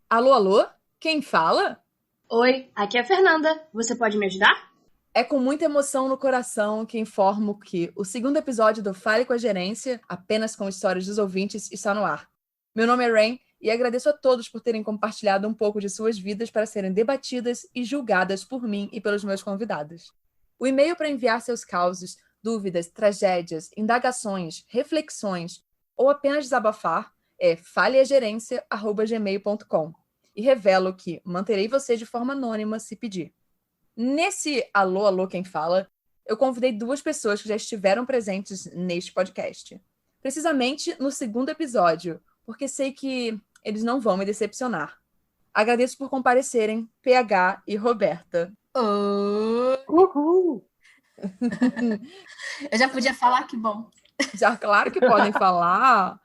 Alô, alô? Quem fala? Oi, aqui é a Fernanda. Você pode me ajudar? É com muita emoção no coração que informo que o segundo episódio do Fale com a Gerência, apenas com histórias dos ouvintes, está no ar. Meu nome é Rain e agradeço a todos por terem compartilhado um pouco de suas vidas para serem debatidas e julgadas por mim e pelos meus convidados. O e-mail para enviar seus causos, dúvidas, tragédias, indagações, reflexões ou apenas desabafar é faleagerência@gmail.com. E revelo que manterei você de forma anônima se pedir. Nesse Alô, Alô, Quem Fala, eu convidei duas pessoas que já estiveram presentes neste podcast. Precisamente no segundo episódio, porque sei que eles não vão me decepcionar. Agradeço por comparecerem, PH e Roberta. Oi. Uhul! Eu já podia falar que bom. Já, claro que podem falar.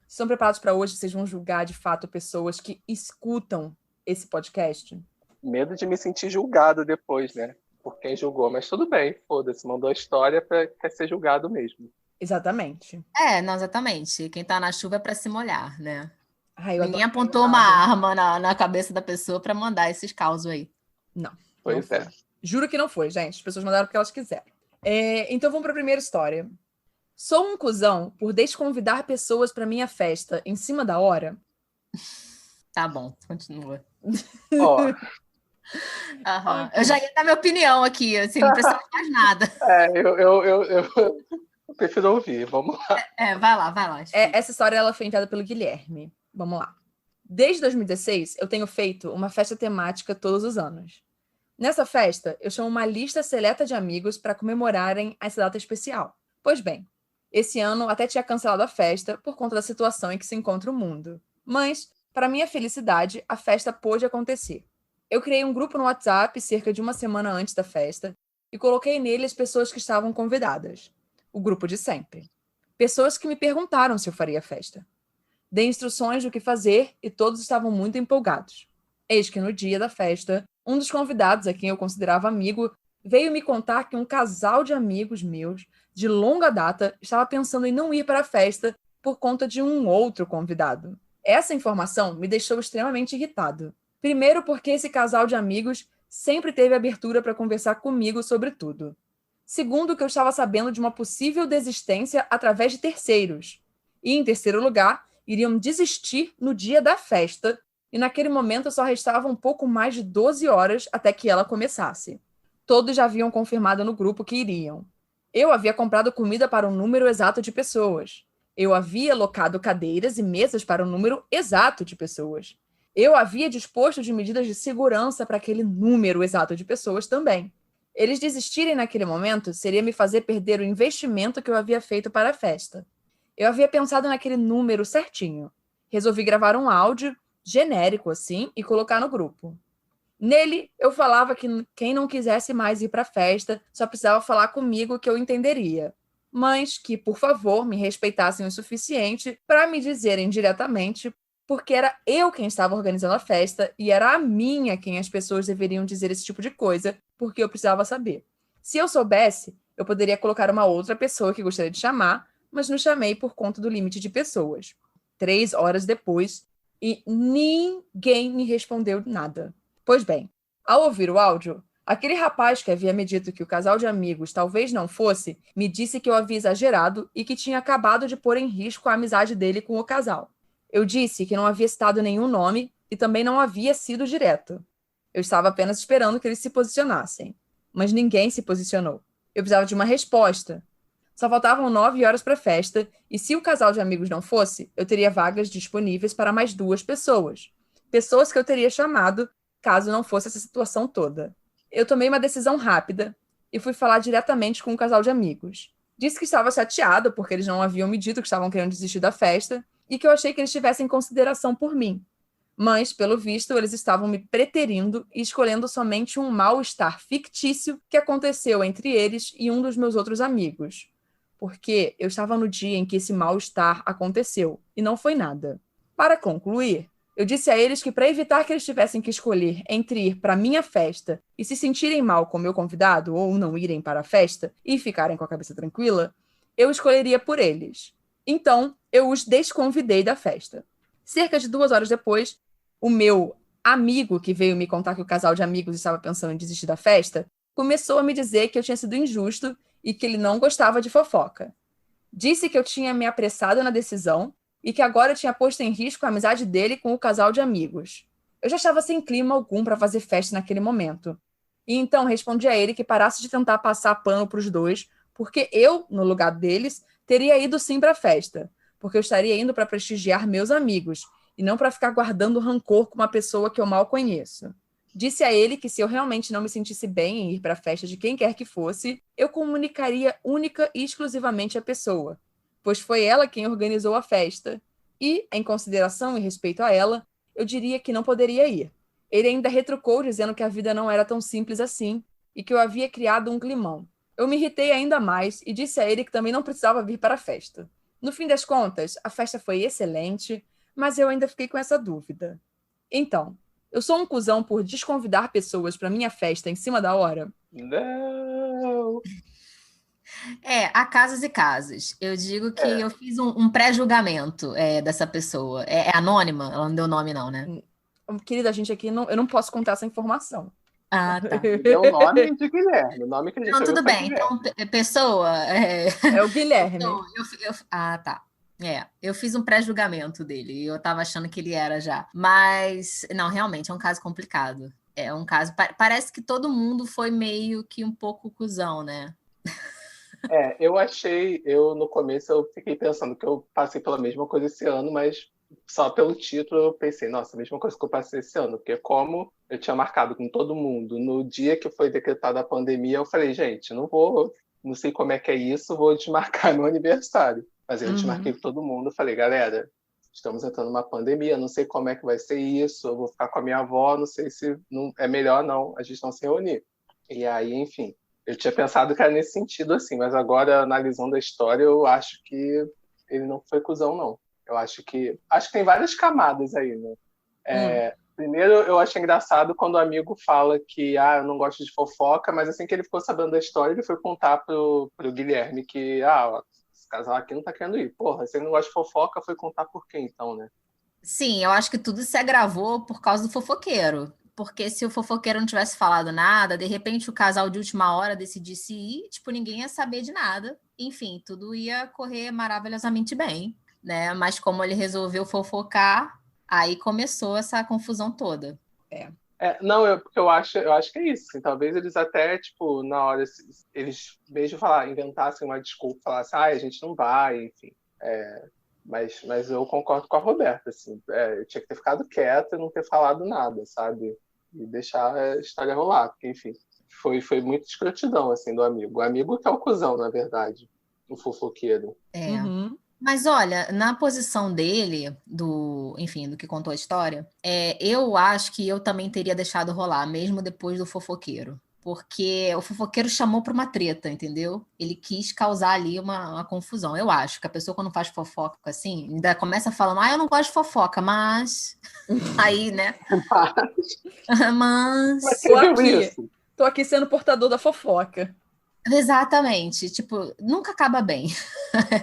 Estão preparados para hoje? Vocês vão julgar de fato pessoas que escutam esse podcast? Medo de me sentir julgado depois, né? Por quem julgou. Mas tudo bem, foda-se. Mandou a história quer ser julgado mesmo. Exatamente. Não, exatamente. Quem tá na chuva é pra se molhar, né? Ai, Ninguém apontou uma arma na cabeça da pessoa pra mandar esses causos aí. Não. Pois não é. Juro que não foi, gente. As pessoas mandaram porque elas quiseram. Então vamos para a primeira história. Sou um cuzão por desconvidar pessoas para minha festa em cima da hora? Tá bom, continua. Ó, Eu já ia dar minha opinião aqui, assim, não precisa de mais nada. eu prefiro ouvir. Vamos lá. Vai lá. Essa história ela foi enviada pelo Guilherme. Vamos lá. Desde 2016, eu tenho feito uma festa temática todos os anos. Nessa festa, eu chamo uma lista seleta de amigos para comemorarem essa data especial. Pois bem, esse ano até tinha cancelado a festa por conta da situação em que se encontra o mundo. Mas, para minha felicidade, a festa pôde acontecer. Eu criei um grupo no WhatsApp cerca de uma semana antes da festa e coloquei nele as pessoas que estavam convidadas. O grupo de sempre. Pessoas que me perguntaram se eu faria a festa. Dei instruções do que fazer e todos estavam muito empolgados. Eis que no dia da festa, um dos convidados, a quem eu considerava amigo, veio me contar que um casal de amigos meus, de longa data, estava pensando em não ir para a festa por conta de um outro convidado. Essa informação me deixou extremamente irritado. Primeiro porque esse casal de amigos sempre teve abertura para conversar comigo sobre tudo. Segundo que eu estava sabendo de uma possível desistência através de terceiros. E, em terceiro lugar, iriam desistir no dia da festa, e naquele momento só restava um pouco mais de 12 horas até que ela começasse. Todos já haviam confirmado no grupo que iriam. Eu havia comprado comida para um número exato de pessoas. Eu havia alocado cadeiras e mesas para um número exato de pessoas. Eu havia disposto de medidas de segurança para aquele número exato de pessoas também. Eles desistirem naquele momento seria me fazer perder o investimento que eu havia feito para a festa. Eu havia pensado naquele número certinho. Resolvi gravar um áudio genérico assim e colocar no grupo. Nele, eu falava que quem não quisesse mais ir para a festa só precisava falar comigo que eu entenderia, mas que, por favor, me respeitassem o suficiente para me dizerem diretamente porque era eu quem estava organizando a festa e era a minha quem as pessoas deveriam dizer esse tipo de coisa, porque eu precisava saber. Se eu soubesse, eu poderia colocar uma outra pessoa que gostaria de chamar, mas não chamei por conta do limite de pessoas. 3 horas depois, e ninguém me respondeu nada. Pois bem, ao ouvir o áudio, aquele rapaz que havia me dito que o casal de amigos talvez não fosse, me disse que eu havia exagerado e que tinha acabado de pôr em risco a amizade dele com o casal. Eu disse que não havia citado nenhum nome e também não havia sido direto. Eu estava apenas esperando que eles se posicionassem. Mas ninguém se posicionou. Eu precisava de uma resposta. Só faltavam 9 horas para a festa, e se o casal de amigos não fosse, eu teria vagas disponíveis para mais 2 pessoas. Pessoas que eu teria chamado, caso não fosse essa situação toda. Eu tomei uma decisão rápida e fui falar diretamente com o casal de amigos. Disse que estava chateado porque eles não haviam me dito que estavam querendo desistir da festa e que eu achei que eles tivessem consideração por mim. Mas, pelo visto, eles estavam me preterindo e escolhendo somente um mal-estar fictício que aconteceu entre eles e um dos meus outros amigos. Porque eu estava no dia em que esse mal-estar aconteceu, e não foi nada. Para concluir, eu disse a eles que para evitar que eles tivessem que escolher entre ir para minha festa e se sentirem mal com o meu convidado ou não irem para a festa e ficarem com a cabeça tranquila, eu escolheria por eles. Então, eu os desconvidei da festa. Cerca de 2 horas depois, O meu amigo, que veio me contar que o casal de amigos estava pensando em desistir da festa, começou a me dizer que eu tinha sido injusto e que ele não gostava de fofoca. Disse que eu tinha me apressado na decisão e que agora eu tinha posto em risco a amizade dele com o casal de amigos. Eu já estava sem clima algum para fazer festa naquele momento. E então respondi a ele que parasse de tentar passar pano para os dois, porque eu, no lugar deles, teria ido sim para a festa, porque eu estaria indo para prestigiar meus amigos e não para ficar guardando rancor com uma pessoa que eu mal conheço. Disse a ele que se eu realmente não me sentisse bem em ir para a festa de quem quer que fosse, eu comunicaria única e exclusivamente à pessoa, pois foi ela quem organizou a festa. E, em consideração e respeito a ela, eu diria que não poderia ir. Ele ainda retrucou dizendo que a vida não era tão simples assim e que eu havia criado um climão. Eu me irritei ainda mais e disse a ele que também não precisava vir para a festa. No fim das contas, a festa foi excelente, mas eu ainda fiquei com essa dúvida. Então, eu sou um cuzão por desconvidar pessoas para minha festa em cima da hora? Não. Há casos e casos. Eu digo que eu fiz um pré-julgamento dessa pessoa. É anônima? Ela não deu nome não, né? Querida, a gente aqui, eu não posso contar essa informação. Ah, tá. É o nome de Guilherme. O nome que a gente Não, tudo bem. Guilherme. Então, pessoa... É o Guilherme. Então, tá. Eu fiz um pré-julgamento dele e eu tava achando que ele era já. Mas, não, realmente, é um caso complicado. É um caso... Parece que todo mundo foi meio que um pouco cuzão, né? Eu no começo eu fiquei pensando que eu passei pela mesma coisa esse ano, mas só pelo título eu pensei, nossa, a mesma coisa que eu passei esse ano, porque como eu tinha marcado com todo mundo, no dia que foi decretada a pandemia, eu falei, gente, não sei como é que é isso, vou desmarcar meu aniversário. Mas eu desmarquei com todo mundo, falei, galera, estamos entrando numa pandemia, não sei como é que vai ser isso, eu vou ficar com a minha avó, não sei se não, é melhor não, a gente não se reunir. E aí, enfim, eu tinha pensado que era nesse sentido, assim, mas agora, analisando a história, eu acho que ele não foi cuzão, não. Eu acho que tem várias camadas aí, né? Primeiro, eu achei engraçado quando o amigo fala que eu não gosto de fofoca, mas assim que ele ficou sabendo da história, ele foi contar pro Guilherme que esse casal aqui não tá querendo ir. Porra, se ele não gosta de fofoca, foi contar por quê, então, né? Sim, eu acho que tudo se agravou por causa do fofoqueiro. Porque se o fofoqueiro não tivesse falado nada, de repente o casal de última hora decidisse ir, ninguém ia saber de nada. Enfim, tudo ia correr maravilhosamente bem, né? Mas como ele resolveu fofocar, aí começou essa confusão toda. Porque eu acho que é isso. Assim, talvez eles até, na hora, eles mesmo inventassem uma desculpa, falassem, a gente não vai, enfim. Mas eu concordo com a Roberta, assim. Eu tinha que ter ficado quieto e não ter falado nada, sabe? E deixar a história rolar, porque, enfim, foi muito escrotidão, assim, do amigo. O amigo que é o cuzão, na verdade, o fofoqueiro. Mas olha, na posição dele, do que contou a história, eu acho que eu também teria deixado rolar, mesmo depois do fofoqueiro. Porque o fofoqueiro chamou para uma treta, entendeu? Ele quis causar ali uma confusão. Eu acho que a pessoa, quando faz fofoca assim, ainda começa falando, eu não gosto de fofoca, mas... Aí, né? Mas tô aqui sendo portador da fofoca. Exatamente. Nunca acaba bem,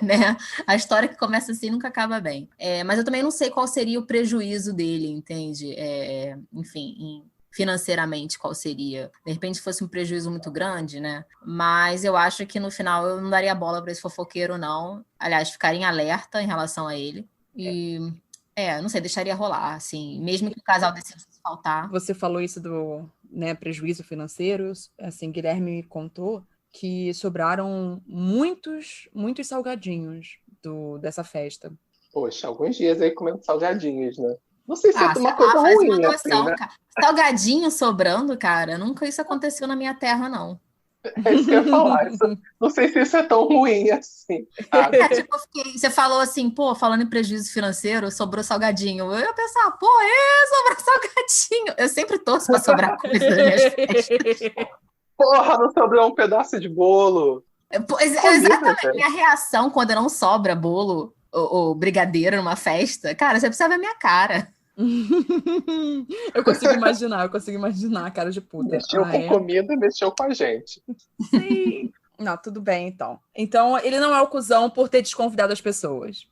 né? A história que começa assim nunca acaba bem. Mas eu também não sei qual seria o prejuízo dele, entende? Enfim, financeiramente, qual seria. De repente, se fosse um prejuízo muito grande, né? Mas eu acho que no final eu não daria bola para esse fofoqueiro, não. Aliás, ficaria em alerta em relação a ele. E, não sei, deixaria rolar, assim. Mesmo que o casal decidisse faltar. Você falou isso do prejuízo financeiro. Assim, Guilherme me contou que sobraram muitos salgadinhos dessa festa. Poxa, alguns dias aí comendo salgadinhos, né? Não sei se é uma coisa ruim, assim, né? Salgadinho sobrando, cara, nunca isso aconteceu na minha terra, não. É isso que eu ia falar. Não sei se isso é tão ruim assim. Você falou assim, falando em prejuízo financeiro, sobrou salgadinho. Eu ia pensar, sobrou salgadinho. Eu sempre torço pra sobrar coisa nas minhas festas. Porra, não sobrou um pedaço de bolo. Exatamente. Minha reação quando não sobra bolo ou brigadeiro numa festa, cara, você precisa ver a minha cara. Eu consigo imaginar a cara de puta. Mexeu com comida e mexeu com a gente. Sim. Não, tudo bem, então. Então, ele não é o cuzão por ter desconvidado as pessoas.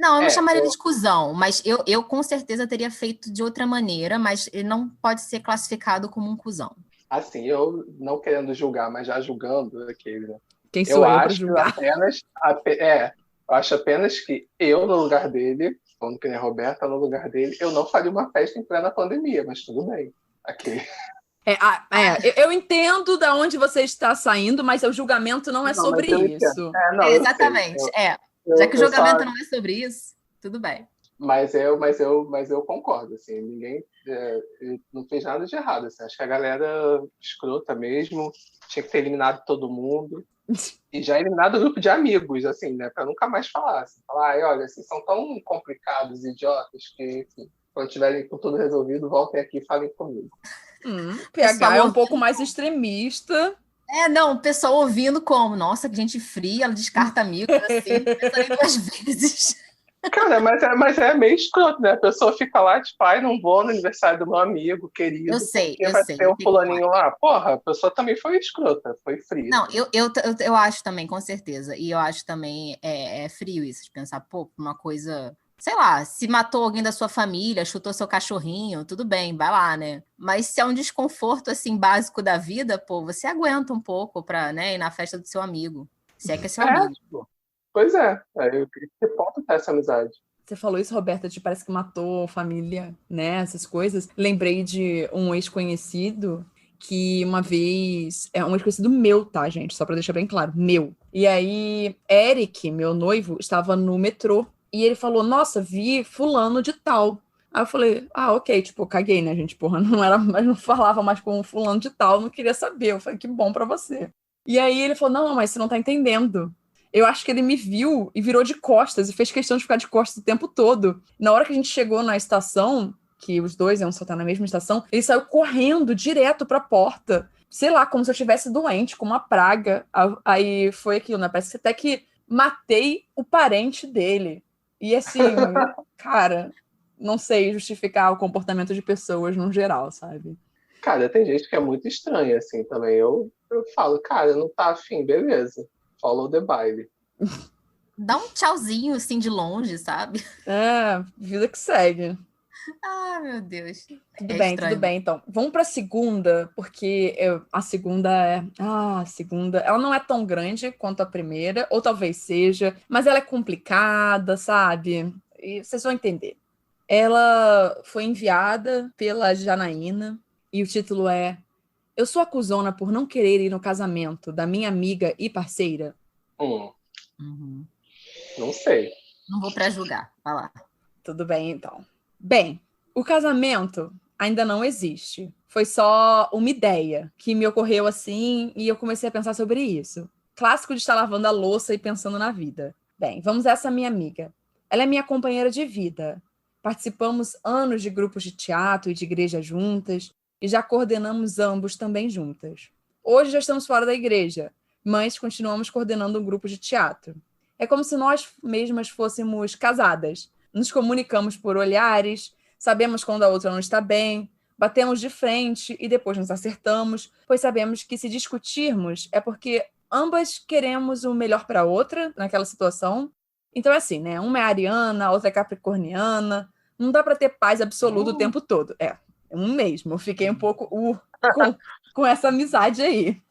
Não, eu não chamaria ele de cuzão, mas eu com certeza teria feito de outra maneira, mas ele não pode ser classificado como um cuzão. Assim, eu não querendo julgar, mas já julgando aquele, né? Quem sou eu para acho julgar? eu acho apenas que eu, no lugar dele, falando que nem a Roberta, no lugar dele, eu não faria uma festa em plena pandemia, mas tudo bem. Aqui. Eu entendo de onde você está saindo, mas o julgamento não é sobre isso. Exatamente. Já que o julgamento não é sobre isso, tudo bem. Mas eu concordo, assim, ninguém não fez nada de errado, assim, acho que a galera escrota mesmo, tinha que ter eliminado todo mundo, e já eliminado o grupo de amigos, assim, né, pra nunca mais falar, assim, falar, olha, vocês são tão complicados, idiotas, que, enfim, quando tiverem com tudo resolvido, voltem aqui e falem comigo. PH é um pouco mais extremista. Não, o pessoal ouvindo como, nossa, que gente fria, ela descarta amigos, assim, pensando 2 vezes. Cara, mas é meio escroto, né? A pessoa fica lá, tipo, não vou no aniversário do meu amigo querido. Eu sei. Vai ter um fulaninho lá. Porra, a pessoa também foi escrota, foi fria. Não, eu acho também, com certeza. E eu acho também frio isso, de pensar, uma coisa... Sei lá, se matou alguém da sua família, chutou seu cachorrinho, tudo bem, vai lá, né? Mas se é um desconforto, assim, básico da vida, você aguenta um pouco pra, né, ir na festa do seu amigo. Se é que é seu amigo. Tipo, pois é. Que ponto tá essa amizade? Você falou isso, Roberta, parece que matou família, né? Essas coisas. Lembrei de um ex-conhecido que uma vez... É um ex-conhecido meu, tá, gente? Só pra deixar bem claro. Meu. E aí, Eric, meu noivo, estava no metrô. E ele falou, nossa, vi fulano de tal. Aí eu falei, ok, caguei, né, gente? Porra, não falava mais com fulano de tal, não queria saber. Eu falei, que bom pra você. E aí ele falou, não, mas você não tá entendendo. Eu acho que ele me viu e virou de costas e fez questão de ficar de costas o tempo todo. Na hora que a gente chegou na estação, que os dois iam soltar na mesma estação, ele saiu correndo direto pra porta. Sei lá, como se eu estivesse doente, com uma praga. Aí foi aquilo, né? Parece até que matei o parente dele. E assim, cara, não sei justificar o comportamento de pessoas no geral, sabe? Cara, tem gente que é muito estranha, assim, também. Eu falo, cara, não tá afim, beleza. Follow the baile. Dá um tchauzinho, assim, de longe, sabe? Vida que segue. Meu Deus. Tudo bem, então. Vamos pra segunda, porque a segunda, ela não é tão grande quanto a primeira, ou talvez seja, mas ela é complicada, sabe? E vocês vão entender. Ela foi enviada pela Janaína, e o título é Eu sou a cuzona por não querer ir no casamento da minha amiga e parceira. Não sei. Não vou pré-julgar, vai lá. Tudo bem, então. Bem, o casamento ainda não existe. Foi só uma ideia que me ocorreu assim e eu comecei a pensar sobre isso. Clássico de estar lavando a louça e pensando na vida. Bem, vamos a essa minha amiga. Ela é minha companheira de vida. Participamos anos de grupos de teatro e de igreja juntas e já coordenamos ambos também juntas. Hoje já estamos fora da igreja, mas continuamos coordenando um grupo de teatro. É como se nós mesmas fôssemos casadas. Nos comunicamos por olhares, sabemos quando a outra não está bem, batemos de frente e depois nos acertamos, pois sabemos que se discutirmos é porque ambas queremos o melhor para a outra naquela situação. Então é assim, né? Uma é ariana, a outra é capricorniana. Não dá para ter paz absoluta o tempo todo. Um mesmo. Eu fiquei um pouco com essa amizade aí.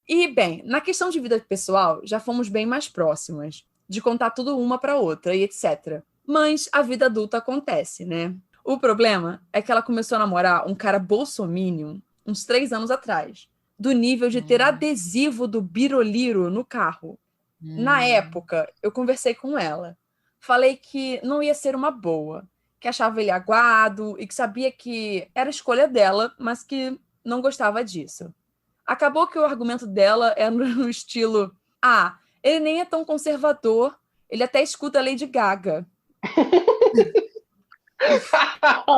E, bem, na questão de vida pessoal, já fomos bem mais próximas, de contar tudo uma para outra e etc. Mas a vida adulta acontece, né? O problema é que ela começou a namorar um cara bolsominion uns 3 anos atrás, do nível de ter adesivo do Biroliro no carro. Na época, eu conversei com ela. Falei que não ia ser uma boa, que achava ele aguado e que sabia que era escolha dela, mas que não gostava disso. Acabou que o argumento dela era no estilo ele nem é tão conservador, ele até escuta a Lady Gaga.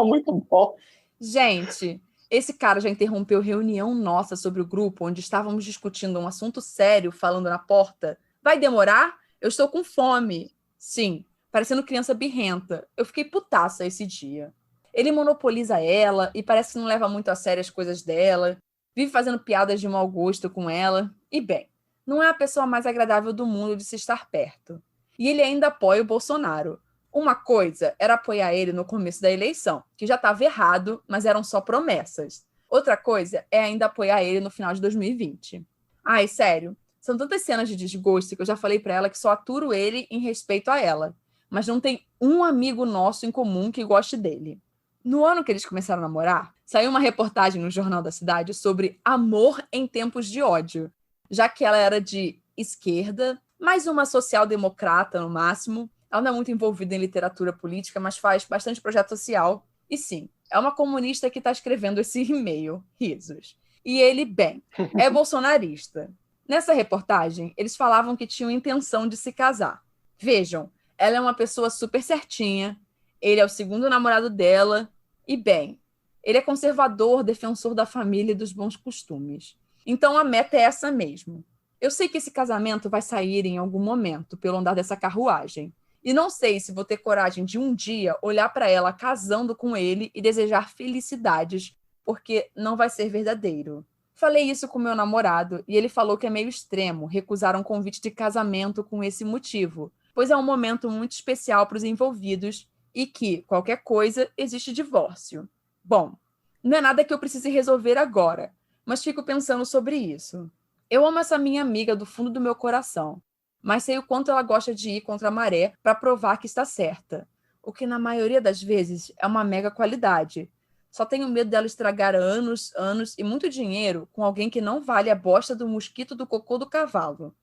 Muito bom. Gente, esse cara já interrompeu reunião nossa sobre o grupo, onde estávamos discutindo um assunto sério, falando na porta. Vai demorar? Eu estou com fome. Sim, parecendo criança birrenta. Eu fiquei putaça esse dia. Ele monopoliza ela e parece que não leva muito a sério as coisas dela. Vive fazendo piadas de mau gosto com ela. E, bem, não é a pessoa mais agradável do mundo de se estar perto. E ele ainda apoia o Bolsonaro. Uma coisa era apoiar ele no começo da eleição, que já estava errado, mas eram só promessas. Outra coisa é ainda apoiar ele no final de 2020. Ai, sério, são tantas cenas de desgosto que eu já falei pra ela que só aturo ele em respeito a ela. Mas não tem um amigo nosso em comum que goste dele. No ano que eles começaram a namorar, saiu uma reportagem no Jornal da Cidade sobre amor em tempos de ódio, já que ela era de esquerda, mais uma social-democrata no máximo. Ela não é muito envolvida em literatura política, mas faz bastante projeto social. E sim, é uma comunista que está escrevendo esse e-mail, risos. E ele, bem, é bolsonarista. Nessa reportagem, eles falavam que tinham intenção de se casar. Vejam, ela é uma pessoa super certinha, ele é o segundo namorado dela, e bem, ele é conservador, defensor da família e dos bons costumes. Então a meta é essa mesmo. Eu sei que esse casamento vai sair em algum momento pelo andar dessa carruagem. E não sei se vou ter coragem de um dia olhar para ela casando com ele e desejar felicidades, porque não vai ser verdadeiro. Falei isso com meu namorado e ele falou que é meio extremo recusar um convite de casamento com esse motivo, pois é um momento muito especial para os envolvidos e que, qualquer coisa, existe divórcio. Bom, não é nada que eu precise resolver agora, mas fico pensando sobre isso. Eu amo essa minha amiga do fundo do meu coração, mas sei o quanto ela gosta de ir contra a maré para provar que está certa, o que na maioria das vezes é uma mega qualidade. Só tenho medo dela estragar anos e muito dinheiro com alguém que não vale a bosta do mosquito do cocô do cavalo.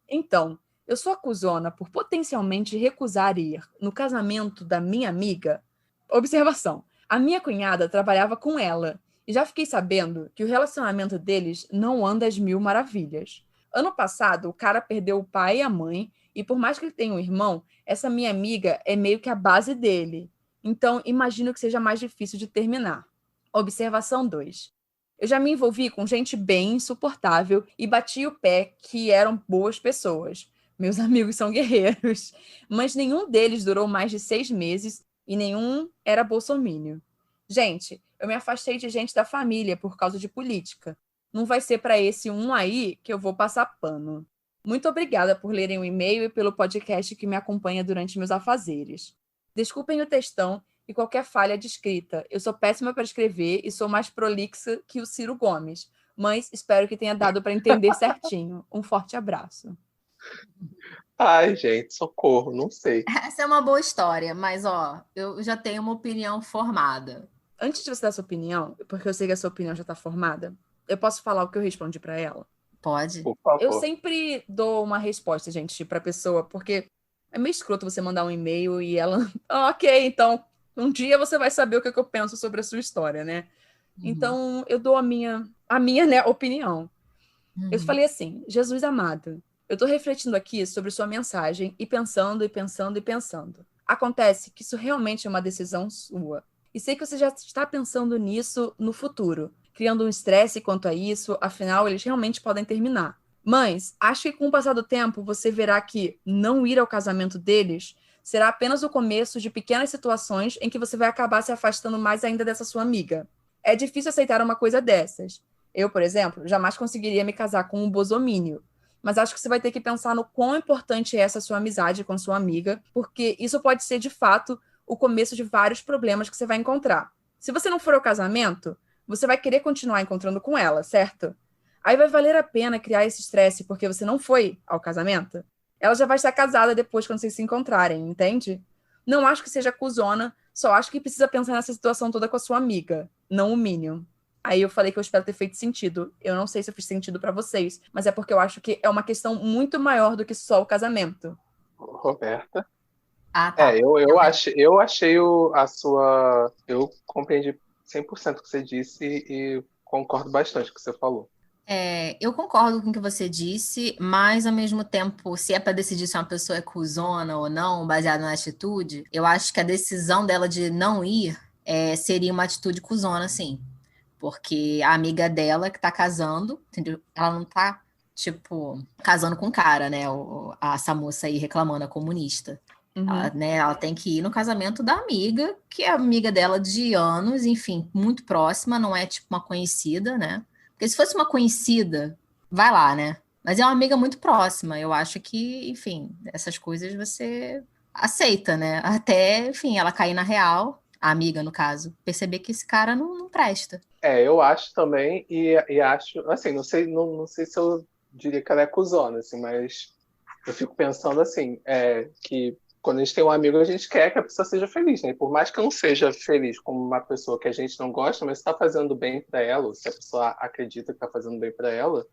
Então, eu sou acusona por potencialmente recusar ir no casamento da minha amiga. Observação, a minha cunhada trabalhava com ela e já fiquei sabendo que o relacionamento deles não anda às mil maravilhas. Ano passado, o cara perdeu o pai e a mãe, e por mais que ele tenha um irmão, essa minha amiga é meio que a base dele. Então, imagino que seja mais difícil de terminar. Observação 2. Eu já me envolvi com gente bem insuportável e bati o pé que eram boas pessoas. Meus amigos são guerreiros. Mas nenhum deles durou mais de 6 meses e nenhum era bolsomínio. Gente, eu me afastei de gente da família por causa de política. Não vai ser para esse um aí que eu vou passar pano. Muito obrigada por lerem o e-mail e pelo podcast que me acompanha durante meus afazeres. Desculpem o textão e qualquer falha de escrita. Eu sou péssima para escrever e sou mais prolixa que o Ciro Gomes, mas espero que tenha dado para entender certinho. Um forte abraço. Ai, gente, socorro, não sei. Essa é uma boa história, mas ó, eu já tenho uma opinião formada. Antes de você dar sua opinião, porque eu sei que a sua opinião já está formada, eu posso falar o que eu respondi para ela? Pode. Por favor. Eu sempre dou uma resposta, gente, para a pessoa, porque é meio escroto você mandar um e-mail e ela... ok, então, um dia você vai saber o que eu penso sobre a sua história, né? Então, eu dou a minha né, opinião. Eu falei assim, Jesus amado, eu tô refletindo aqui sobre sua mensagem e pensando. Acontece que isso realmente é uma decisão sua. E sei que você já está pensando nisso no futuro, criando um estresse quanto a isso, afinal, eles realmente podem terminar. Mas acho que com o passar do tempo, você verá que não ir ao casamento deles será apenas o começo de pequenas situações em que você vai acabar se afastando mais ainda dessa sua amiga. É difícil aceitar uma coisa dessas. Eu, por exemplo, jamais conseguiria me casar com um bolsomínio. Mas acho que você vai ter que pensar no quão importante é essa sua amizade com sua amiga, porque isso pode ser, de fato, o começo de vários problemas que você vai encontrar. Se você não for ao casamento, você vai querer continuar encontrando com ela, certo? Aí vai valer a pena criar esse estresse porque você não foi ao casamento? Ela já vai estar casada depois quando vocês se encontrarem, entende? Não acho que seja cuzona, só acho que precisa pensar nessa situação toda com a sua amiga, não o Minion. Aí eu falei que eu espero ter feito sentido. Eu não sei se eu fiz sentido pra vocês, mas é porque eu acho que é uma questão muito maior do que só o casamento. Roberta? Ah, tá. Eu achei a sua... Eu compreendi 100% o que você disse e concordo bastante com o que você falou. Eu concordo com o que você disse, mas ao mesmo tempo, se é para decidir se uma pessoa é cuzona ou não, baseada na atitude, eu acho que a decisão dela de não ir seria uma atitude cuzona, sim. Porque a amiga dela que tá casando, entendeu? Ela não tá, tipo, casando com o cara, né? Essa moça aí reclamando, a comunista. Uhum. Ela tem que ir no casamento da amiga, que é amiga dela de anos, enfim, muito próxima, não é tipo uma conhecida, né? Porque se fosse uma conhecida, vai lá, né? Mas é uma amiga muito próxima. Eu acho que, enfim, essas coisas você aceita, né? Até, enfim, ela cair na real, a amiga, no caso, perceber que esse cara não presta. Eu acho também, e acho, assim, não sei se eu diria que ela é cuzona, assim, mas eu fico pensando assim, que quando a gente tem um amigo, a gente quer que a pessoa seja feliz, né? E por mais que eu não seja feliz com uma pessoa que a gente não gosta, mas se está fazendo bem para ela, ou se a pessoa acredita que está fazendo bem para ela,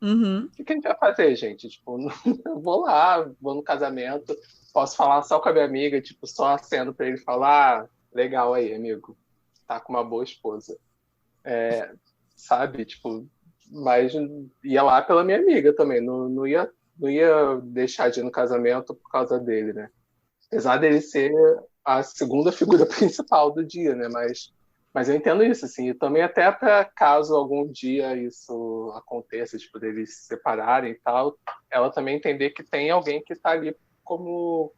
Uhum. o que a gente vai fazer, gente? Tipo, eu vou lá, vou no casamento, posso falar só com a minha amiga, tipo, só acendo para ele falar, legal aí, amigo, tá com uma boa esposa. Sabe? Tipo, mas ia lá pela minha amiga também, não ia deixar de ir no casamento por causa dele, né? Apesar dele ser a segunda figura principal do dia, né? Mas eu entendo isso, assim, e também até para caso algum dia isso aconteça, tipo, deles se separarem e tal, ela também entender que tem alguém que está ali como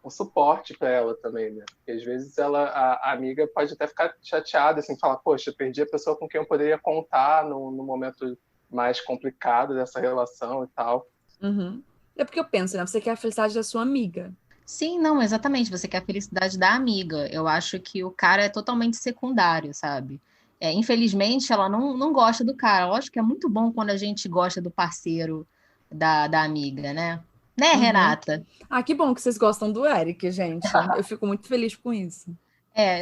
um suporte para ela também, né? Porque às vezes a amiga pode até ficar chateada, assim, falar, poxa, perdi a pessoa com quem eu poderia contar no momento mais complicado dessa relação e tal. Uhum. É porque eu penso, né? Você quer a felicidade da sua amiga. Sim, não, exatamente. Você quer a felicidade da amiga. Eu acho que o cara é totalmente secundário, sabe? Infelizmente, ela não gosta do cara. Lógico que é muito bom quando a gente gosta do parceiro da amiga, né? Né, Uhum. Renata? Ah, que bom que vocês gostam do Eric, gente. Eu fico muito feliz com isso.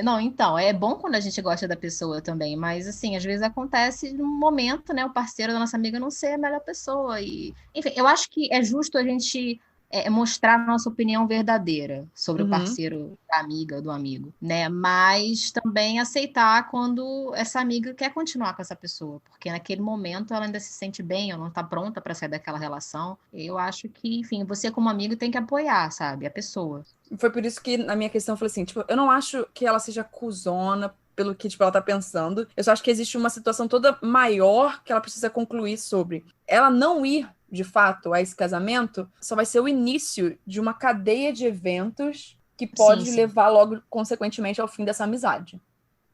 Não, então, é bom quando a gente gosta da pessoa também, mas assim, às vezes acontece num momento, né, o parceiro da nossa amiga não ser a melhor pessoa e, enfim, eu acho que é justo a gente mostrar a nossa opinião verdadeira sobre o Uhum. parceiro da amiga, do amigo, né, mas também aceitar quando essa amiga quer continuar com essa pessoa, porque naquele momento ela ainda se sente bem ou não está pronta para sair daquela relação. Eu acho que, enfim, você como amigo tem que apoiar, sabe, a pessoa. Foi por isso que na minha questão eu falei assim, tipo, eu não acho que ela seja cuzona pelo que, tipo, ela tá pensando. Eu só acho que existe uma situação toda maior que ela precisa concluir sobre. Ela não ir, de fato, a esse casamento só vai ser o início de uma cadeia de eventos que Sim, pode sim. levar logo, consequentemente, ao fim dessa amizade.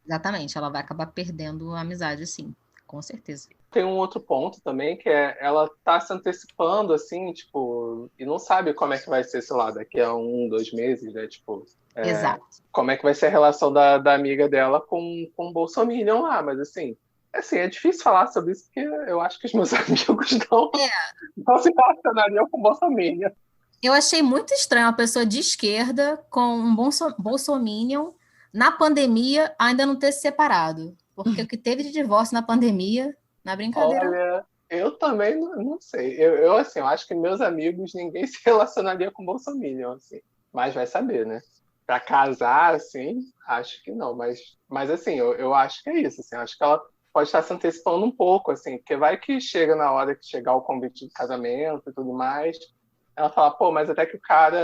Exatamente, ela vai acabar perdendo a amizade, sim, com certeza. Tem um outro ponto também, que ela tá se antecipando, assim, tipo, e não sabe como é que vai ser, sei lá, daqui a 1, 2 meses, né? Tipo, Exato. como é que vai ser a relação da amiga dela com o Bolsominion lá, mas assim, é difícil falar sobre isso porque eu acho que os meus amigos não se relacionariam com o Bolsominion. Eu achei muito estranho uma pessoa de esquerda com um bolsominion na pandemia ainda não ter se separado. Porque o que teve de divórcio na pandemia, na brincadeira. Olha, eu também não sei. Assim, eu acho que meus amigos, ninguém se relacionaria com o Bolsominion, assim. Mas vai saber, né? Pra casar, assim, acho que não. Mas assim, eu acho que é isso. Assim, acho que ela pode estar se antecipando um pouco, assim, porque vai que chega na hora que chegar o convite de casamento e tudo mais, ela fala, pô, mas até que o cara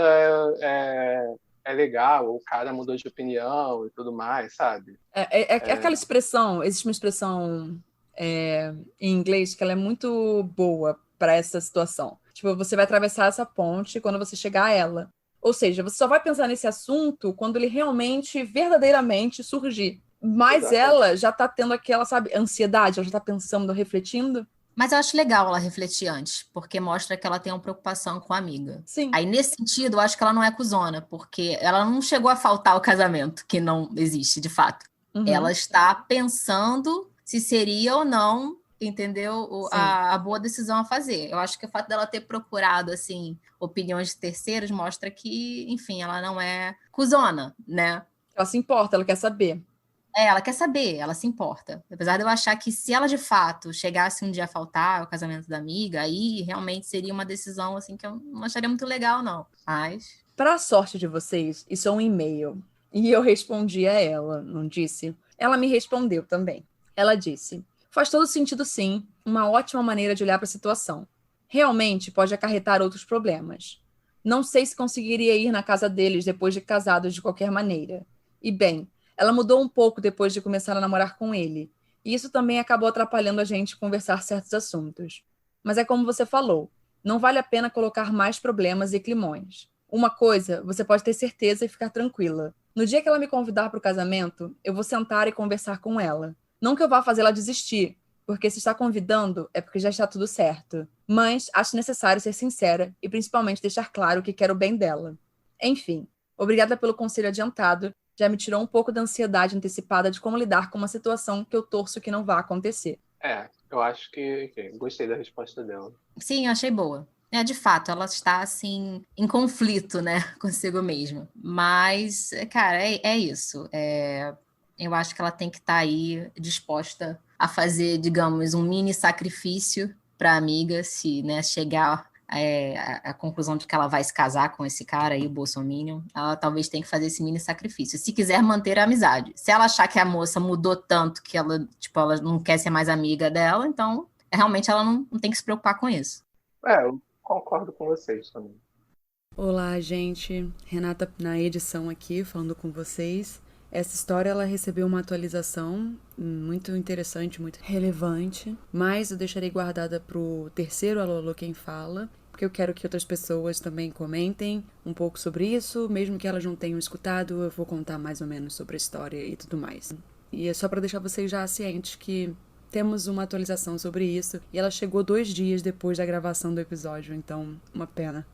é legal, ou o cara mudou de opinião e tudo mais, sabe? É aquela expressão, existe uma expressão em inglês que ela é muito boa para essa situação. Tipo, você vai atravessar essa ponte quando você chegar a ela. Ou seja, você só vai pensar nesse assunto quando ele realmente, verdadeiramente surgir. Mas Exatamente. ela já tá tendo aquela, sabe, ansiedade, ela já tá pensando, refletindo. Mas eu acho legal ela refletir antes, porque mostra que ela tem uma preocupação com a amiga. Sim. Aí, nesse sentido, eu acho que ela não é cuzona, porque ela não chegou a faltar o casamento, que não existe, de fato. Ela Uhum. está pensando se seria ou não, entendeu? Sim. A boa decisão a fazer. Eu acho que o fato dela ter procurado, assim, opiniões de terceiros mostra que, enfim, ela não é cuzona, né? Ela se importa, ela quer saber. Ela quer saber, ela se importa. Apesar de eu achar que se ela de fato chegasse um dia a faltar o casamento da amiga, aí realmente seria uma decisão assim que eu não acharia muito legal, não. Mas. Para a sorte de vocês, isso é um e-mail. E eu respondi a ela, não disse? Ela me respondeu também. Ela disse: faz todo sentido, sim. Uma ótima maneira de olhar para a situação. Realmente pode acarretar outros problemas. Não sei se conseguiria ir na casa deles depois de casados de qualquer maneira. E bem, ela mudou um pouco depois de começar a namorar com ele. E isso também acabou atrapalhando a gente conversar certos assuntos. Mas é como você falou: não vale a pena colocar mais problemas e climões. Uma coisa, você pode ter certeza e ficar tranquila. No dia que ela me convidar para o casamento, eu vou sentar e conversar com ela. Não que eu vá fazê-la desistir, porque se está convidando é porque já está tudo certo. Mas acho necessário ser sincera e principalmente deixar claro que quero o bem dela. Enfim, obrigada pelo conselho adiantado, já me tirou um pouco da ansiedade antecipada de como lidar com uma situação que eu torço que não vá acontecer. Eu acho que gostei da resposta dela. Sim, eu achei boa. De fato, ela está, assim, em conflito, né, consigo mesma. Mas, cara, é isso. Eu acho que ela tem que estar aí disposta a fazer, digamos, um mini sacrifício para a amiga, se, né, chegar à conclusão de que ela vai se casar com esse cara aí, o bolsominion. Ela talvez tenha que fazer esse mini sacrifício, se quiser manter a amizade. Se ela achar que a moça mudou tanto que ela não quer ser mais amiga dela, então, realmente, ela não tem que se preocupar com isso. Eu concordo com vocês também. Olá, gente. Renata na edição aqui, falando com vocês. Essa história, ela recebeu uma atualização muito interessante, muito relevante, mas eu deixarei guardada pro terceiro Alô, Alô, Quem Fala, porque eu quero que outras pessoas também comentem um pouco sobre isso, mesmo que elas não tenham escutado, eu vou contar mais ou menos sobre a história e tudo mais. E é só para deixar vocês já cientes que temos uma atualização sobre isso, e ela chegou 2 dias depois da gravação do episódio, então, uma pena.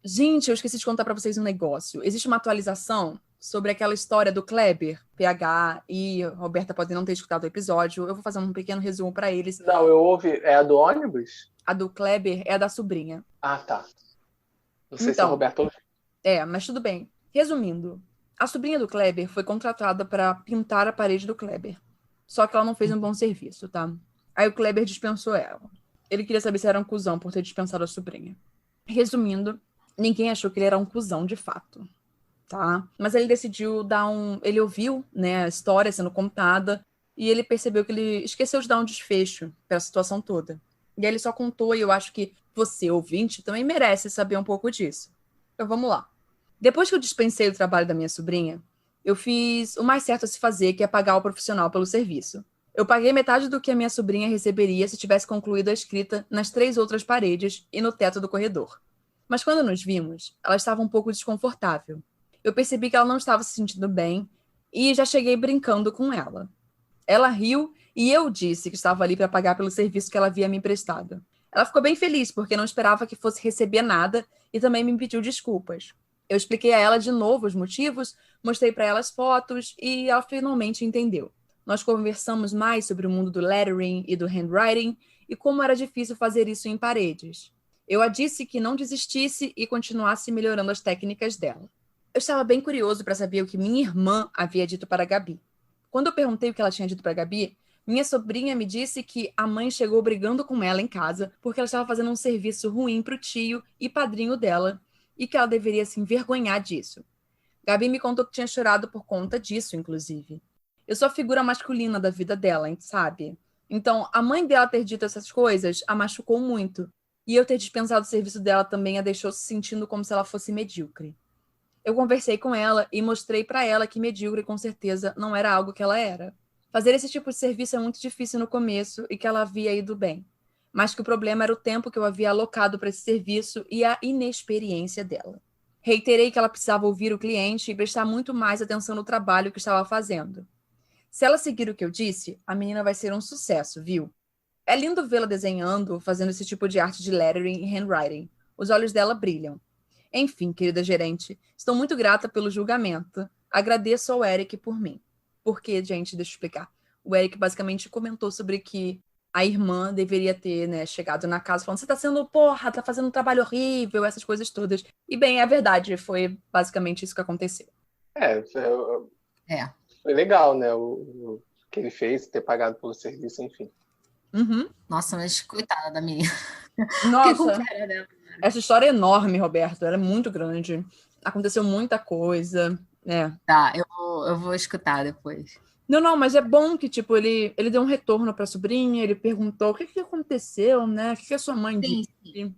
Gente, eu esqueci de contar pra vocês um negócio. Existe uma atualização sobre aquela história do Kleber, PH e Roberta podem não ter escutado o episódio. Eu vou fazer um pequeno resumo pra eles. Não, eu ouvi. É a do ônibus? A do Kleber é a da sobrinha. Ah, tá. Não sei se a Roberta ouviu. Mas tudo bem. Resumindo, a sobrinha do Kleber foi contratada pra pintar a parede do Kleber. Só que ela não fez um bom serviço, tá? Aí o Kleber dispensou ela. Ele queria saber se era um cuzão por ter dispensado a sobrinha. Resumindo, ninguém achou que ele era um cuzão de fato, tá? Mas ele decidiu ele ouviu, né, a história sendo contada e ele percebeu que ele esqueceu de dar um desfecho para a situação toda. E aí ele só contou, e eu acho que você, ouvinte, também merece saber um pouco disso. Então vamos lá. Depois que eu dispensei o trabalho da minha sobrinha, eu fiz o mais certo a se fazer, que é pagar o profissional pelo serviço. Eu paguei metade do que a minha sobrinha receberia se tivesse concluído a escrita nas 3 outras paredes e no teto do corredor. Mas quando nos vimos, ela estava um pouco desconfortável. Eu percebi que ela não estava se sentindo bem e já cheguei brincando com ela. Ela riu e eu disse que estava ali para pagar pelo serviço que ela havia me emprestado. Ela ficou bem feliz porque não esperava que fosse receber nada e também me pediu desculpas. Eu expliquei a ela de novo os motivos, mostrei para ela as fotos e ela finalmente entendeu. Nós conversamos mais sobre o mundo do lettering e do handwriting e como era difícil fazer isso em paredes. Eu a disse que não desistisse e continuasse melhorando as técnicas dela. Eu estava bem curioso para saber o que minha irmã havia dito para a Gabi. Quando eu perguntei o que ela tinha dito para a Gabi, minha sobrinha me disse que a mãe chegou brigando com ela em casa porque ela estava fazendo um serviço ruim para o tio e padrinho dela e que ela deveria se envergonhar disso. Gabi me contou que tinha chorado por conta disso, inclusive. Eu sou a figura masculina da vida dela, sabe? Então, a mãe dela ter dito essas coisas a machucou muito. E eu ter dispensado o serviço dela também a deixou se sentindo como se ela fosse medíocre. Eu conversei com ela e mostrei para ela que medíocre com certeza não era algo que ela era. Fazer esse tipo de serviço é muito difícil no começo e que ela havia ido bem. Mas que o problema era o tempo que eu havia alocado para esse serviço e a inexperiência dela. Reiterei que ela precisava ouvir o cliente e prestar muito mais atenção no trabalho que estava fazendo. Se ela seguir o que eu disse, a menina vai ser um sucesso, viu? É lindo vê-la desenhando, fazendo esse tipo de arte de lettering e handwriting. Os olhos dela brilham. Enfim, querida gerente, estou muito grata pelo julgamento. Agradeço ao Eric por mim. Porque, gente, deixa eu explicar. O Eric basicamente comentou sobre que a irmã deveria ter, né, chegado na casa falando: você tá fazendo um trabalho horrível, essas coisas todas. E, bem, é verdade, foi basicamente isso que aconteceu. Foi legal, né, o que ele fez, ter pagado pelo serviço, enfim. Uhum. Nossa, mas coitada da menina. Nossa, essa história é enorme, Roberto. Ela é muito grande. Aconteceu muita coisa, né? Tá, eu vou escutar depois. Não, mas é bom que, tipo, ele deu um retorno pra sobrinha, ele perguntou o que aconteceu, né? O que a sua mãe disse? Sim.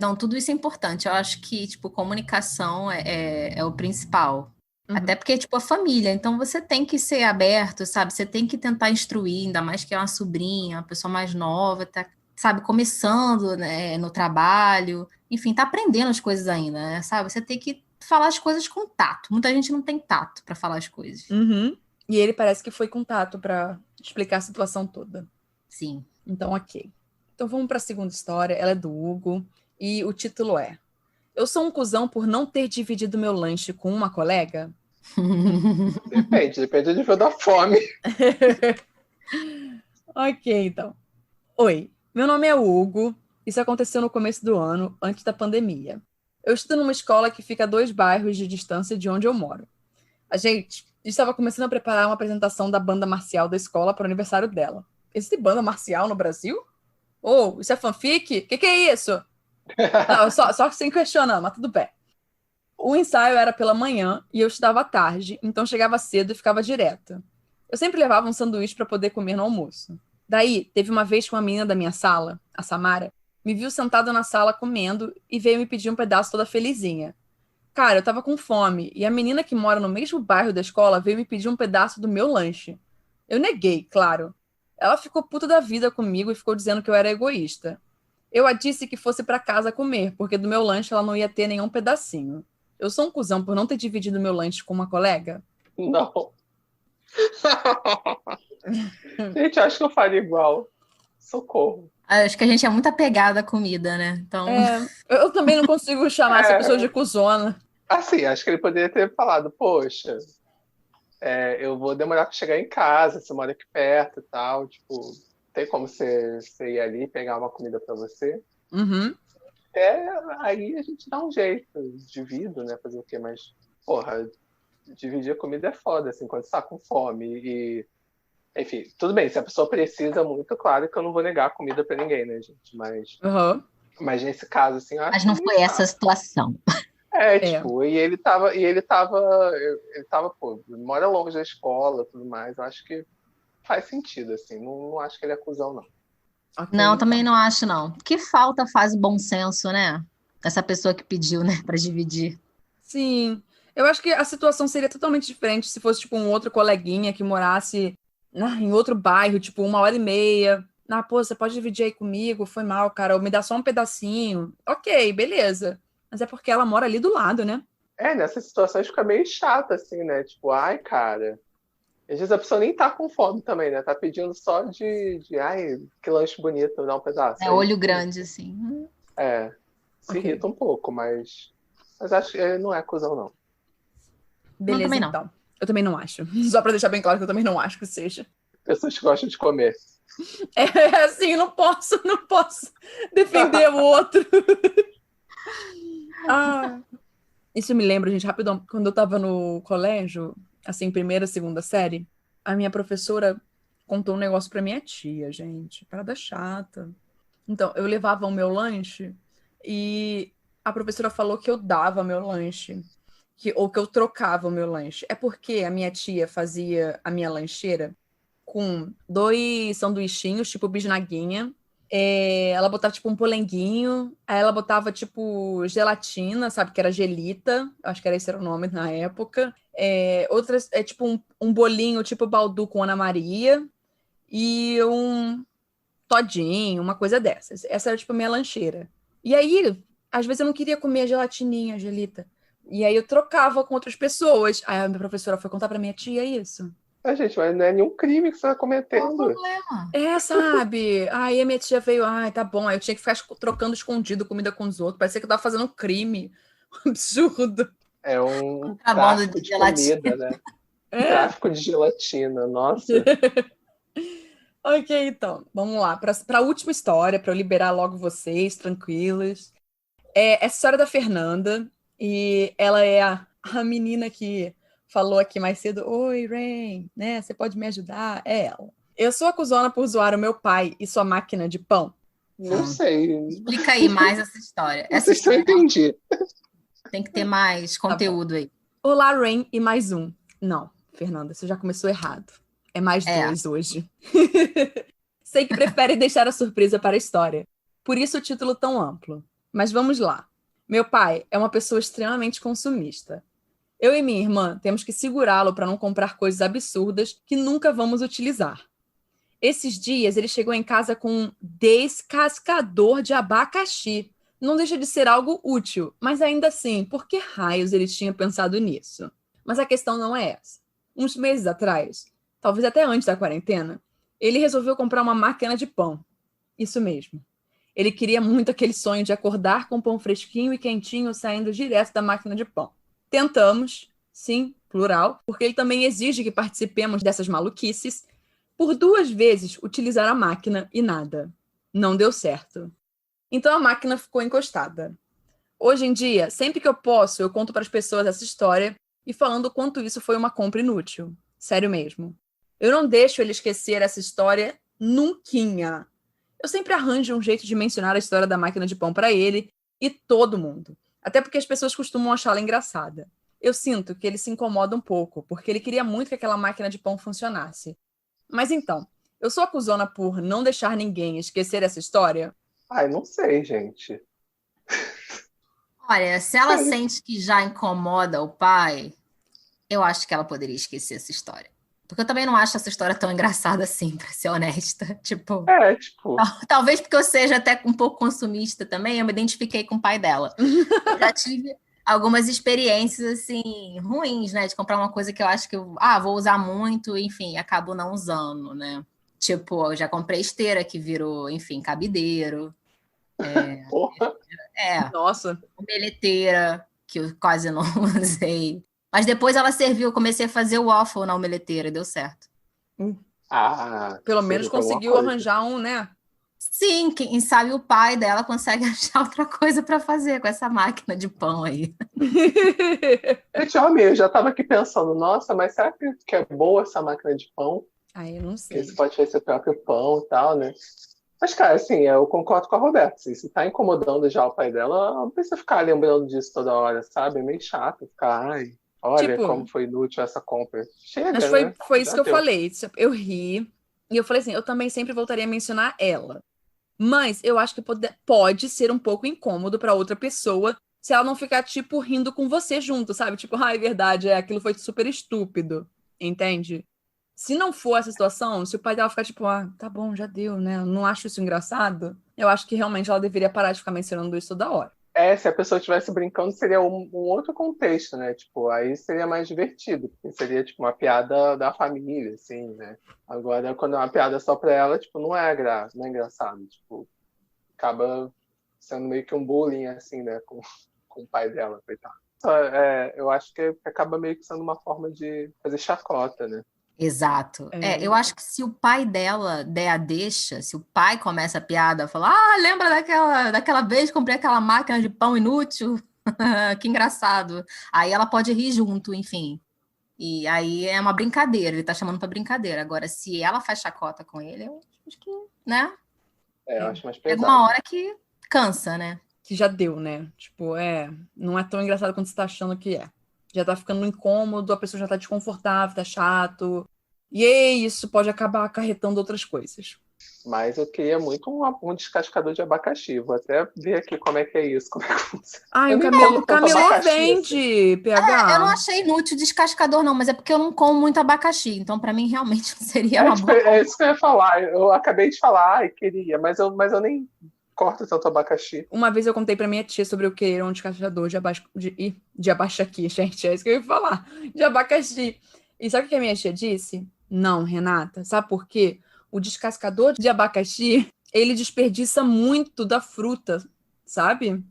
Não, tudo isso é importante. Eu acho que, tipo, comunicação é o principal. Uhum. Até porque, tipo, a família. Então, você tem que ser aberto, sabe? Você tem que tentar instruir, ainda mais que é uma sobrinha, uma pessoa mais nova, tá, sabe? Começando, né, no trabalho. Enfim, tá aprendendo as coisas ainda, né? Sabe? Você tem que falar as coisas com tato. Muita gente não tem tato pra falar as coisas. Uhum. E ele parece que foi com tato pra explicar a situação toda. Sim. Então, ok. Então vamos para a segunda história. Ela é do Hugo e o título é: Eu sou um cuzão por não ter dividido meu lanche com uma colega? Depende do nível da fome. Ok, então. Oi, meu nome é Hugo. Isso aconteceu no começo do ano, antes da pandemia. Eu estudo numa escola que fica a 2 bairros de distância de onde eu moro. A gente estava começando a preparar uma apresentação da banda marcial da escola para o aniversário dela. Existe banda marcial no Brasil? Oh, isso é fanfic? Que é isso? Não, só sem questionar, mas tudo bem. O ensaio era pela manhã e eu estudava à tarde, então chegava cedo e ficava direto. Eu sempre levava um sanduíche para poder comer no almoço. Daí, teve uma vez que uma menina da minha sala, a Samara, me viu sentada na sala comendo e veio me pedir um pedaço toda felizinha. Cara, eu tava com fome e a menina que mora no mesmo bairro da escola veio me pedir um pedaço do meu lanche. Eu neguei, claro. Ela ficou puta da vida comigo e ficou dizendo que eu era egoísta. Eu a disse que fosse para casa comer, porque do meu lanche ela não ia ter nenhum pedacinho. Eu sou um cuzão por não ter dividido meu lanche com uma colega? Não. Gente, acho que eu faria igual. Socorro. Acho que a gente é muito apegada à comida, né? Então, Eu também não consigo chamar essa pessoa de cuzona. Assim, acho que ele poderia ter falado, poxa, eu vou demorar para chegar em casa, você mora aqui perto e tal, tipo, tem como você ir ali e pegar uma comida para você? Uhum. Aí a gente dá um jeito, divido, né, fazer o quê? Mas, porra, dividir a comida é foda, assim, quando você tá com fome e... Enfim, tudo bem, se a pessoa precisa muito, claro que eu não vou negar a comida para ninguém, né, gente? Mas nesse caso, assim, eu acho mas não que foi essa a situação. tipo, e ele tava, pô, mora longe da escola, tudo mais, eu acho que faz sentido, assim, não acho que ele é cuzão, não. Okay, Não, também não acho, não. Que falta faz bom senso, né? Essa pessoa que pediu, né, para dividir. Sim, eu acho que a situação seria totalmente diferente se fosse, tipo, um outro coleguinha que morasse em outro bairro, tipo, 1h30. Pô, você pode dividir aí comigo? Foi mal, cara, ou me dá só um pedacinho. Ok, beleza. Mas é porque ela mora ali do lado, né? Nessas situações fica meio chato, assim, né? Tipo, ai, cara. Às vezes a pessoa nem tá com fome também, né? Tá pedindo só ai, que lanche bonito, dá um pedaço. É olho grande, assim. Se irrita um pouco, mas acho que não é cuzão, não. Beleza, também não. então. Eu também não acho. Só pra deixar bem claro que eu também não acho que seja. Pessoas que gostam de comer. Assim, eu não posso defender o outro. Isso me lembra, gente, rapidão, quando eu tava no colégio, assim, 1ª, 2ª série, a minha professora contou um negócio pra minha tia, gente, parada chata. Então, eu levava o meu lanche e a professora falou que eu dava meu lanche, ou que eu trocava o meu lanche. É porque a minha tia fazia a minha lancheira com 2 sanduichinhos, tipo bisnaguinha. Ela botava, tipo, um polenguinho. Aí ela botava, tipo, gelatina, sabe? Que era gelita. Acho que esse era o nome na época. Outras, tipo, um bolinho, tipo baldu com Ana Maria. E um todinho, uma coisa dessas. Essa era, tipo, a minha lancheira. E aí, às vezes eu não queria comer a gelatininha, a gelita. E aí eu trocava com outras pessoas. Aí a minha professora foi contar pra minha tia isso. Gente, mas não é nenhum crime que você tá Qual o cometendo. problema? Sabe? Aí a minha tia veio, tá bom. Aí eu tinha que ficar trocando escondido comida com os outros. Parecia que eu tava fazendo um crime. Absurdo. É um Contrabando tráfico de de gelatina. comida, né? Tráfico de gelatina, nossa. Ok, então, vamos lá. Para a última história, para eu liberar logo vocês, tranquilos. Essa história da Fernanda, e ela é a menina que falou aqui mais cedo, oi, Rain, né? Você pode me ajudar? É ela. Eu sou acusada por zoar o meu pai e sua máquina de pão. Não sei. Explica aí mais essa história. Essa história eu entendi. Tem que ter mais conteúdo aí. Olá, Rain, e mais um. Não, Fernanda, você já começou errado. É mais 2 hoje. Sei que prefere deixar a surpresa para a história. Por isso o título tão amplo. Mas vamos lá. Meu pai é uma pessoa extremamente consumista. Eu e minha irmã temos que segurá-lo para não comprar coisas absurdas que nunca vamos utilizar. Esses dias ele chegou em casa com um descascador de abacaxi. Não deixa de ser algo útil, mas ainda assim, por que raios ele tinha pensado nisso? Mas a questão não é essa. Uns meses atrás, talvez até antes da quarentena, Ele resolveu comprar uma máquina de pão. Isso mesmo. Ele queria muito aquele sonho de acordar com pão fresquinho e quentinho saindo direto da máquina de pão. Tentamos, sim, plural, porque ele também exige que participemos dessas maluquices, por 2 vezes utilizar a máquina e nada. Não deu certo. Então a máquina ficou encostada. Hoje em dia, sempre que eu posso, eu conto para as pessoas essa história e falando o quanto isso foi uma compra inútil. Sério mesmo. Eu não deixo ele esquecer essa história nunquinha. Eu sempre arranjo um jeito de mencionar a história da máquina de pão para ele e todo mundo. Até porque as pessoas costumam achá-la engraçada. Eu sinto que ele se incomoda um pouco, porque ele queria muito que aquela máquina de pão funcionasse. Mas então, eu sou acusona por não deixar ninguém esquecer essa história? Ai, não sei, gente. Olha, se ela sente que já incomoda o pai, eu acho que ela poderia esquecer essa história. Porque eu também não acho essa história tão engraçada assim, pra ser honesta. Tipo, talvez porque eu seja até um pouco consumista também, eu me identifiquei com o pai dela. Eu já tive algumas experiências, assim, ruins, né? De comprar uma coisa que eu acho que eu vou usar muito, enfim, acabo não usando, né? Tipo, eu já comprei esteira que virou, enfim, cabideiro. Porra. Nossa. Omeleteira, que eu quase não usei. Mas depois ela serviu, eu comecei a fazer o waffle na omeleteira, deu certo. Pelo menos conseguiu arranjar um, né? Sim, quem sabe o pai dela consegue achar outra coisa para fazer com essa máquina de pão aí. Eu já estava aqui pensando, nossa, mas será que é boa essa máquina de pão? Eu não sei. Porque você pode fazer seu próprio pão e tal, né? Mas, cara, assim, eu concordo com a Roberta. Assim, se tá incomodando já o pai dela, não precisa ficar lembrando disso toda hora, sabe? É meio chato ficar, olha como foi inútil essa compra. Chega, mas né? foi isso que eu falei. Eu ri. E eu falei assim, eu também sempre voltaria a mencionar ela. Mas eu acho que pode ser um pouco incômodo para outra pessoa se ela não ficar, tipo, rindo com você junto, sabe? Tipo, é verdade, aquilo foi super estúpido. Entende? Se não for essa situação, se o pai dela ficar tipo, tá bom, já deu, né? Eu não acho isso engraçado, eu acho que realmente ela deveria parar de ficar mencionando isso toda hora. Se a pessoa estivesse brincando, seria um outro contexto, né? Tipo, aí seria mais divertido, porque seria, tipo, uma piada da família, assim, né? Agora, quando é uma piada só pra ela, tipo, não é engraçado. Tipo, acaba sendo meio que um bullying, assim, né? Com o pai dela, coitado. Eu acho que acaba meio que sendo uma forma de fazer chacota, né? Exato. Eu acho que se o pai dela der a deixa, se o pai começa a piada, falar, lembra daquela vez que comprei aquela máquina de pão inútil? Que engraçado. Aí ela pode rir junto, enfim. E aí é uma brincadeira, ele tá chamando pra brincadeira. Agora, se ela faz chacota com ele, eu acho que, né? Eu acho mais pesado. É uma hora que cansa, né? Que já deu, né? Tipo, não é tão engraçado quanto você tá achando que é. Já tá ficando incômodo, a pessoa já tá desconfortável, tá chato. E isso pode acabar acarretando outras coisas. Mas eu queria muito um descascador de abacaxi. Vou até ver aqui como é que é isso. Como é que funciona. O camelô vende, assim. PH. Eu não achei inútil o descascador, não, mas é porque eu não como muito abacaxi. Então, pra mim, realmente não seria uma boa. É isso que eu ia falar. Eu acabei de falar, queria, mas eu nem corto tanto abacaxi. Uma vez eu contei pra minha tia sobre o que era um descascador de abacaxi, gente. É isso que eu ia falar. De abacaxi. E sabe o que a minha tia disse? Não, Renata. Sabe por quê? O descascador de abacaxi, ele desperdiça muito da fruta, sabe?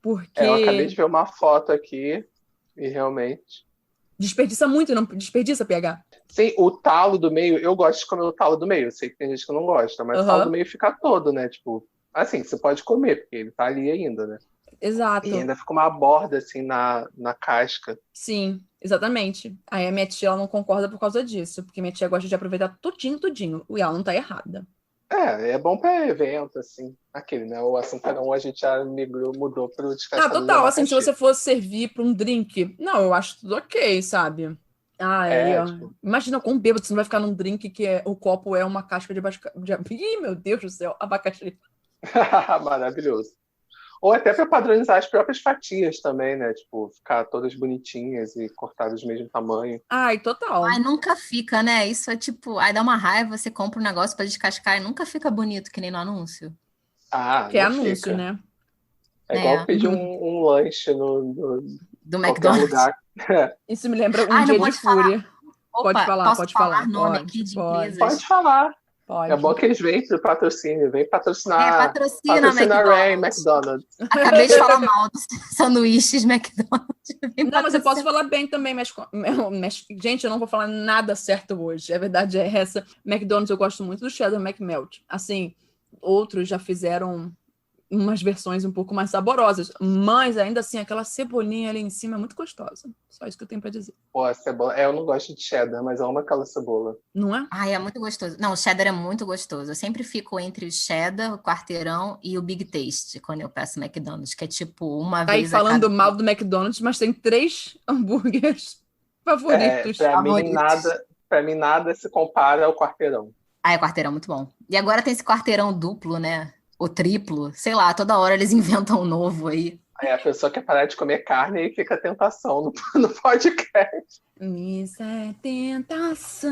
Porque... Eu acabei de ver uma foto aqui e realmente... Desperdiça muito, não desperdiça, PH? Sim, o talo do meio, eu gosto de comer o talo do meio. Eu sei que tem gente que não gosta, mas o talo do meio fica todo, né? Tipo, assim, você pode comer, porque ele tá ali ainda, né? Exato. E ainda fica uma borda, assim, na casca. Sim, exatamente. Aí a minha tia, ela não concorda por causa disso, porque minha tia gosta de aproveitar tudinho, e ela não tá errada. É bom pra evento, assim, aquele, né? O assunto cada um a gente já mudou pro descascador. Total, assim, se você fosse servir pra um drink, não, eu acho tudo ok, sabe? Tipo... Imagina com um bêbado, você não vai ficar num drink que o copo é uma casca de abacaxi. Ih, meu Deus do céu, abacaxi. Maravilhoso. Ou até para padronizar as próprias fatias também, né? Tipo, ficar todas bonitinhas e cortadas do mesmo tamanho. Total. Nunca fica, né? Isso é tipo... Aí dá uma raiva, você compra um negócio para descascar e nunca fica bonito, que nem no anúncio. Que é anúncio, fica. Né? É igual pedir um lanche do McDonald's. Lugar. Isso me lembra um dia de fúria. Opa, pode falar. Nome aqui de empresas? Pode falar. Pode. É bom que eles vêm pro patrocínio, vem patrocinar. Patrocina Patrocinar Ray McDonald's. McDonald's. Acabei de falar mal dos sanduíches McDonald's. Vem Não, mas eu posso patrocinar. falar bem também, mas gente, eu não vou falar nada certo hoje. A verdade é essa. McDonald's, eu gosto muito do cheddar McMelt. Assim, outros já fizeram umas versões um pouco mais saborosas, mas ainda assim, aquela cebolinha ali em cima é muito gostosa. Só isso que eu tenho pra dizer. Pô, a cebola. Eu não gosto de cheddar, mas eu amo aquela cebola. Não é? Ai, é muito gostoso. Não, o cheddar é muito gostoso. Eu sempre fico entre o cheddar, o quarteirão e o Big Taste, quando eu peço McDonald's, que é tipo uma Tá aí vez a falando cada... mal do McDonald's, mas tem 3 hambúrgueres favoritos. Pra mim, nada se compara ao quarteirão. Ah, é quarteirão muito bom. E agora tem esse quarteirão duplo, né? Ou triplo, sei lá, toda hora eles inventam um novo aí. Aí a pessoa quer parar de comer carne e fica a tentação no podcast. Isso é tentação.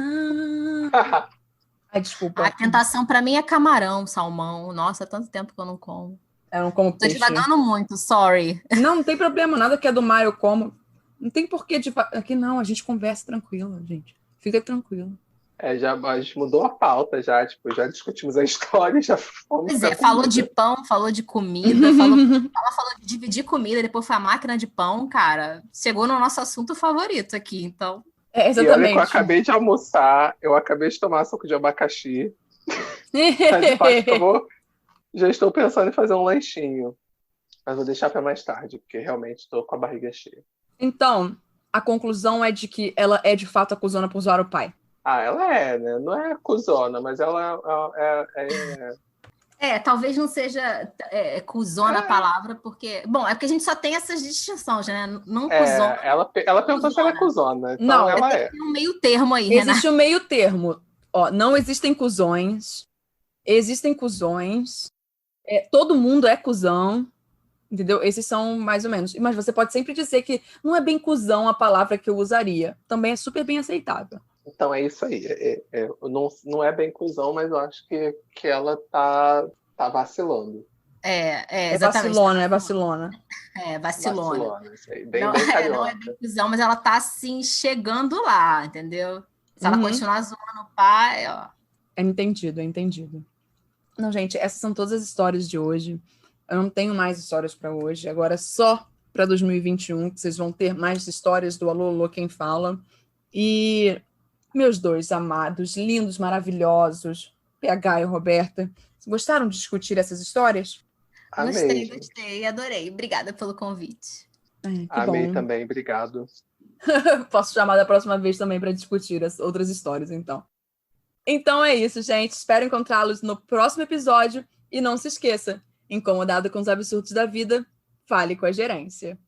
Ai, desculpa. A tentação pra mim é camarão, salmão. Nossa, há tanto tempo que eu não como. Eu não como Tô peixe. divagando muito, sorry. Não tem problema, nada que é do mar eu como. Não tem porquê de... Aqui não, a gente conversa tranquilo, gente. Fica tranquilo. A gente mudou a pauta já, tipo, já discutimos a história, já fomos. Pois é, falou de pão, falou de comida, ela falou de dividir comida, depois foi a máquina de pão, cara. Chegou no nosso assunto favorito aqui, então. É, E olha exatamente. que eu acabei de almoçar, eu acabei de tomar suco de abacaxi. Mas, por favor, já estou pensando em fazer um lanchinho. Mas vou deixar para mais tarde, porque realmente estou com a barriga cheia. Então, a conclusão é de que ela é de fato acusona por zoar o pai. Ah, ela é, né? Não é cuzona, mas ela Talvez não seja cuzona a palavra, porque... Bom, é porque a gente só tem essas distinções, né? Não cuzona. Ela perguntou se ela é cuzona. Então Não, ela é. Tem um meio termo aí, Renata. Existe um meio termo. Ó, não existem cuzões. Existem cuzões. Todo mundo é cuzão. Entendeu? Esses são mais ou menos. Mas você pode sempre dizer que não é bem cuzão a palavra que eu usaria. Também é super bem aceitável. Então é isso aí. Não é bem cuzão, mas eu acho que ela tá vacilando. Exatamente. É vacilona. Vacilona. Isso aí. Bem Não carioca. é bem cuzão, mas ela tá, assim, chegando lá, entendeu? Se ela continuar zoando o pai, ó. É entendido. Não, gente, essas são todas as histórias de hoje. Eu não tenho mais histórias para hoje. Agora só para 2021 que vocês vão ter mais histórias do Alô, Alô, Quem Fala. E meus dois amados, lindos, maravilhosos, PH e Roberta, gostaram de discutir essas histórias? Amei. Gostei, adorei. Obrigada pelo convite. Que Amei bom. também, obrigado. Posso chamar da próxima vez também para discutir as outras histórias, então. Então é isso, gente. Espero encontrá-los no próximo episódio. E não se esqueça, incomodado com os absurdos da vida, fale com a gerência.